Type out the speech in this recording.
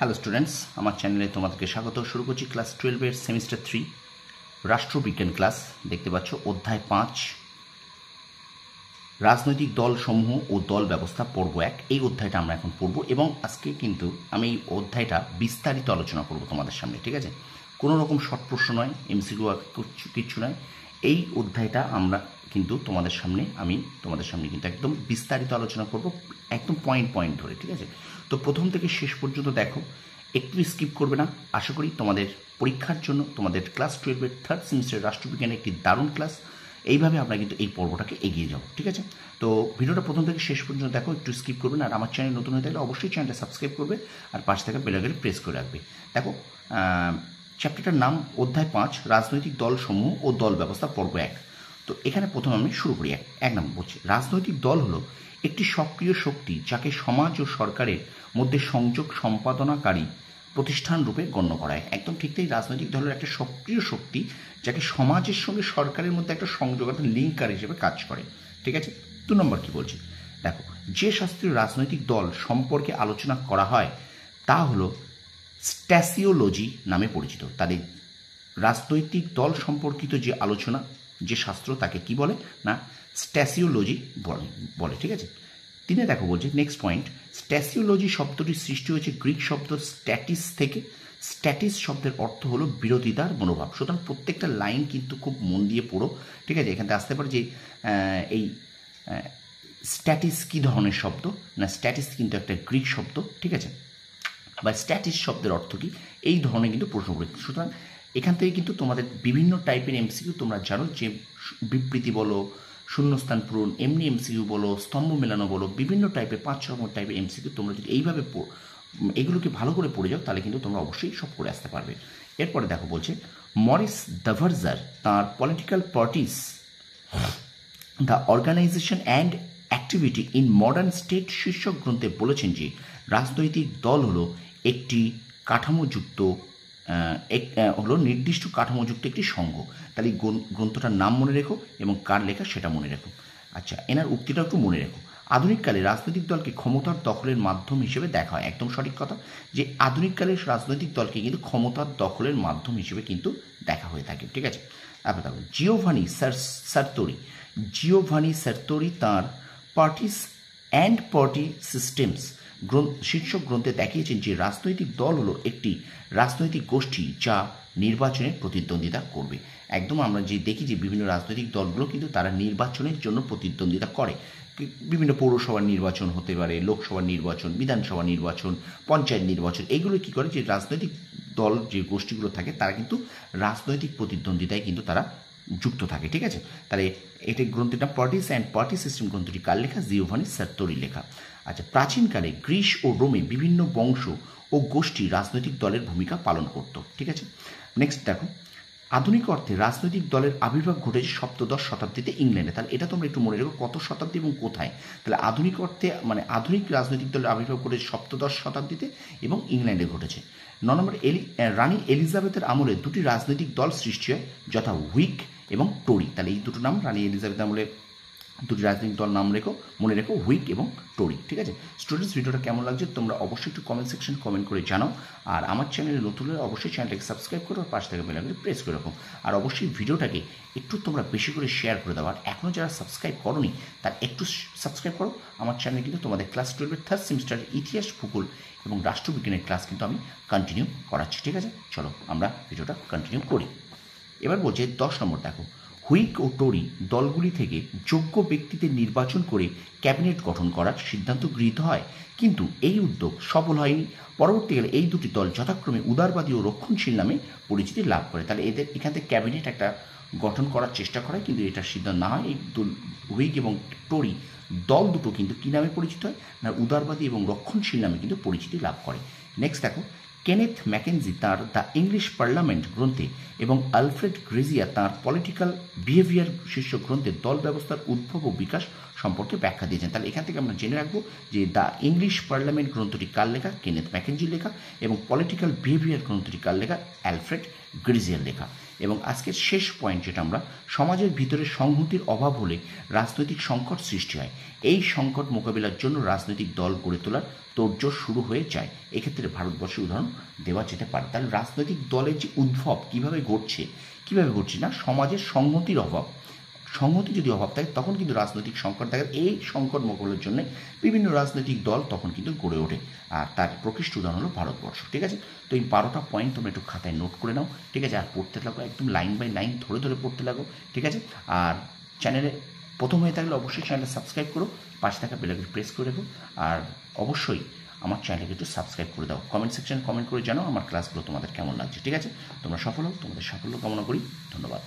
Hello students, আমার চ্যানেলে তোমাদেরকে স্বাগত। শুরু করছি ক্লাস 12-এর সেমিস্টার 3 রাষ্ট্রবিজ্ঞান ক্লাস। দেখতে পাচ্ছ অধ্যায় 5 রাজনৈতিক দল সমূহ ও দল ব্যবস্থা পর্ব 1। এই অধ্যায়টা আমরা এখন পড়ব এবং আজকে কিন্তু আমি এই অধ্যায়টা বিস্তারিত আলোচনা করব তোমাদের সামনে, ঠিক আছে? কোনো রকম শর্ট প্রশ্ন নয়, এমসিকিউ কিচ্ছু নয়। এই অধ্যায়টা আমরা কিন্তু তোমাদের সামনে কিন্তু একদম বিস্তারিত আলোচনা করব, একদম পয়েন্ট পয়েন্ট ধরে, ঠিক আছে? তো প্রথম থেকে শেষ পর্যন্ত দেখো, একটু স্কিপ করবে না। আশা করি তোমাদের পরীক্ষার জন্য তোমাদের ক্লাস 12-এর 3rd সেমিস্টারের রাষ্ট্রবিজ্ঞানের একটি দারুণ ক্লাস। এইভাবে আমরা কিন্তু এই পর্বটাকে এগিয়ে যাব, ঠিক আছে? তো ভিডিওটা প্রথম থেকে শেষ পর্যন্ত দেখো, একটু স্কিপ করবে না। আর আমার চ্যানেল নতুন হয়ে থাকলে অবশ্যই চ্যানেলটা সাবস্ক্রাইব করবে আর পাশে থাকা বেল আইকনে প্রেস করে রাখবে। দেখো, চ্যাপ্টারটার নাম অধ্যায় 5 রাজনৈতিক দল সমূহ ও দল ব্যবস্থা পর্ব 1। তো এখানে প্রথম আমি শুরু করি। এক নম্বর বলছি, রাজনৈতিক দল হলো একটি সক্রিয় শক্তি যাকে সমাজ ও সরকারের মধ্যে সংযোগ সম্পাদনাকারী প্রতিষ্ঠান রূপে গণ্য করা হয়। একদম ঠিক তাই, রাজনৈতিক দলের একটা সক্রিয় শক্তি যাকে সমাজের সঙ্গে সরকারের মধ্যে একটা সংযোগ, একটা লিঙ্কার হিসেবে কাজ করে, ঠিক আছে? 2 নম্বর কি বলছি দেখো, যে শাস্ত্রীয় রাজনৈতিক দল সম্পর্কে আলোচনা করা হয় তা হলো স্ট্যাসিওলজি নামে পরিচিত। তাদের রাজনৈতিক দল সম্পর্কিত যে আলোচনা, যে শাস্ত্র, তাকে কি বলে না স্ট্যাসিওলজি বলে, ঠিক আছে? 3 দেখো বলছে, নেক্সট পয়েন্ট, স্ট্যাসিওলজি শব্দটি সৃষ্টি হয়েছে গ্রিক শব্দ স্ট্যাটিস থেকে। স্ট্যাটিস শব্দের অর্থ হলো বিরোধিতার মনোভাব। সুতরাং প্রত্যেকটা লাইন কিন্তু খুব মন দিয়ে পড়ো, ঠিক আছে? এখানে আসতে পারে যে এই স্ট্যাটিস কী ধরনের শব্দ না, স্ট্যাটিস কিন্তু একটা গ্রিক শব্দ, ঠিক আছে? বা স্ট্যাটিস শব্দের অর্থ কী, এই ধরনের কিন্তু প্রশ্ন করে। সুতরাং এখান থেকে কিন্তু তোমাদের বিভিন্ন টাইপের এমসিকিউ তোমরা জানো, যে বিবৃতি বলো, শূন্যস্থান পূরণ, এমনি এমসিকিউ বলো, স্তম্ভ মেলানো বলো, বিভিন্ন টাইপের 5-6 রকম টাইপের এমসিকিউ তোমরা যদি এইভাবে এগুলোকে ভালো করে পড়ে যাও, তাহলে কিন্তু তোমরা অবশ্যই সব করে আসতে পারবে। এরপরে দেখো বলছে, মরিস দাভারজার তাঁর political parties the organisation and activity in modern state শীর্ষক গ্রন্থে বলেছেন যে রাজনৈতিক দল হলো একটি কাঠামোযুক্ত নির্দিষ্ট কাঠামোযুক্ত একটি সংঘ। তাহলে এই গ্রন্থটার নাম মনে রেখো এবং কার লেখা সেটা মনে রেখো। আচ্ছা, এনার উক্তিটা একটু মনে রেখো। আধুনিককালে রাজনৈতিক দলকে ক্ষমতার দখলের মাধ্যম হিসেবে দেখা হয়। একদম সঠিক কথা, যে আধুনিককালের রাজনৈতিক দলকে কিন্তু ক্ষমতার দখলের মাধ্যম হিসেবে কিন্তু দেখা হয়ে থাকে, ঠিক আছে? তারপর দেখো, জিওভানি সার্তোরি তাঁর পার্টিস অ্যান্ড পার্টি সিস্টেমস শীর্ষক গ্রন্থে দেখিয়েছেন যে রাজনৈতিক দল হলো একটি রাজনৈতিক গোষ্ঠী যা নির্বাচনে প্রতিদ্বন্দ্বিতা করবে। একদম আমরা যে দেখি যে বিভিন্ন রাজনৈতিক দলগুলো কিন্তু তারা নির্বাচনের জন্য প্রতিদ্বন্দ্বিতা করে। বিভিন্ন পৌরসভার নির্বাচন হতে পারে, লোকসভার নির্বাচন, বিধানসভা নির্বাচন, পঞ্চায়েত নির্বাচন, এইগুলো কী করে, যে রাজনৈতিক দল যে গোষ্ঠীগুলো থাকে তারা কিন্তু রাজনৈতিক প্রতিদ্বন্দ্বিতায় কিন্তু তারা যুক্ত থাকে, ঠিক আছে? তাহলে এটা গ্রন্থের নাম পার্টিস অ্যান্ড পার্টি সিস্টেম। গ্রন্থটি কার লেখা? জিওভানি সার্তোরি লেখা। আচ্ছা, প্রাচীনকালে গ্রিস ও রোমে বিভিন্ন বংশ ও গোষ্ঠী রাজনৈতিক দলের ভূমিকা পালন করত, ঠিক আছে? নেক্সট দেখো, আধুনিক অর্থে রাজনৈতিক দলের আবির্ভাব ঘটেছে সপ্তদশ শতাব্দীতে ইংল্যান্ডে। তাহলে এটা তোমরা একটু মনে রেখো, কত শতাব্দী এবং কোথায়। তাহলে আধুনিক অর্থে মানে আধুনিক রাজনৈতিক দলের আবির্ভাব ঘটেছে সপ্তদশ শতাব্দীতে এবং ইংল্যান্ডে ঘটেছে। 9 নম্বর, রানী এলিজাবেথের আমলে 2টি রাজনৈতিক দল সৃষ্টি হয়, যথা হুইগ এবং টোরি। তাহলে এই দুটো নাম, রানী এলিজাবেথ আমলে 2টি রাজনৈতিক দল নাম মনে রেখো, হুইগ এবং টোরি, ঠিক আছে? স্টুডেন্টস, ভিডিওটা কেমন লাগছে তোমরা অবশ্যই একটু কমেন্ট সেকশন কমেন্ট করে জানাও। আর আমার চ্যানেলে নতুন হলে অবশ্যই চ্যানেলটাকে সাবস্ক্রাইব করো আর পাশে থেকে বেল আইকনে প্রেস করে রাখো। আর অবশ্যই ভিডিওটাকে একটু তোমরা বেশি করে শেয়ার করে দাও। আর এখনও যারা সাবস্ক্রাইব করোনি তার একটু সাবস্ক্রাইব করো। আমার চ্যানেলে কিন্তু তোমাদের ক্লাস 12-এর 3rd সেমিস্টারের ইতিহাস, ভূগোল এবং রাষ্ট্রবিজ্ঞানের ক্লাস কিন্তু আমি কন্টিনিউ করাচ্ছি, ঠিক আছে? চলো আমরা ভিডিওটা কন্টিনিউ করি। এবার বলছে 10 নম্বর, দেখো, হুইগ ও টোরি দলগুলি থেকে যোগ্য ব্যক্তিদের নির্বাচন করে ক্যাবিনেট গঠন করার সিদ্ধান্ত গৃহীত হয়, কিন্তু এই উদ্যোগ সফল হয়নি। পরবর্তীকালে এই দুটি দল যথাক্রমে উদারবাদী ও রক্ষণশীল নামে পরিচিতি লাভ করে। তাহলে এদের এখান থেকে ক্যাবিনেট একটা গঠন করার চেষ্টা করে, কিন্তু এটা সিদ্ধান্ত না হয়। এই হুইগ এবং টোরি দল দুটো কিন্তু কী নামে পরিচিত হয় না, উদারবাদী এবং রক্ষণশীল নামে কিন্তু পরিচিতি লাভ করে। নেক্সট দেখো, কেনেথ ম্যাকেনজি তাঁর দ্য ইংলিশ পার্লামেন্ট গ্রন্থে এবং আলফ্রেড গ্রেজিয়া তাঁর পলিটিক্যাল বিহেভিয়ার শীর্ষক গ্রন্থে দল ব্যবস্থার উদ্ভব ও বিকাশ সম্পর্কে ব্যাখ্যা দিয়েছেন। তাহলে এখান থেকে আমরা জেনে রাখবো যে দ্য ইংলিশ পার্লামেন্ট গ্রন্থটি কার লেখা, কেনেথ ম্যাকেঞ্জির লেখা, এবং পলিটিক্যাল বিহেভিয়ার গ্রন্থটি কার লেখা, অ্যালফ্রেড গ্রিজিয়ার লেখা। এবং আজকের শেষ পয়েন্ট যেটা আমরা, সমাজের ভিতরে সংহতির অভাব হলে রাজনৈতিক সংকট সৃষ্টি হয়। এই সংকট মোকাবিলার জন্য রাজনৈতিক দল গড়ে তোলার তোড়জোড় শুরু হয়ে যায়। এক্ষেত্রে ভারতবর্ষের উদাহরণ দেওয়া যেতে পারে। তাহলে রাজনৈতিক দলের যে উদ্ভব কীভাবে ঘটছে না, সমাজের সংহতির অভাব। সংহতি যদি অভাব থাকে তখন কিন্তু রাজনৈতিক সংকট থাকে। এই সংকট মোকাবিলার জন্য বিভিন্ন রাজনৈতিক দল তখন কিন্তু গড়ে ওঠে, আর তার প্রকৃষ্ট উদাহরণ হলো ভারতবর্ষ। ঠিক আছে, তো এই 12টা পয়েন্ট তোমরা একটু খাতায় নোট করে নাও। ঠিক আছে, আর পড়তে লাগো, একদম লাইন বাই লাইন ধরে ধরে পড়তে লাগো। ঠিক আছে, আর চ্যানেলে প্রথম হয়ে থাকলে অবশ্যই চ্যানেলটা সাবস্ক্রাইব করো, পাশে থাকা বেল আইকন প্রেস করে রেখো, আর অবশ্যই আমার চ্যানেলকে একটু সাবস্ক্রাইব করে দাও। কমেন্ট সেকশনে কমেন্ট করে জানাও আমার ক্লাসগুলো তোমাদের কেমন লাগছে। ঠিক আছে, তোমরা সফল হও, তোমাদের সাফল্য কামনা করি। ধন্যবাদ।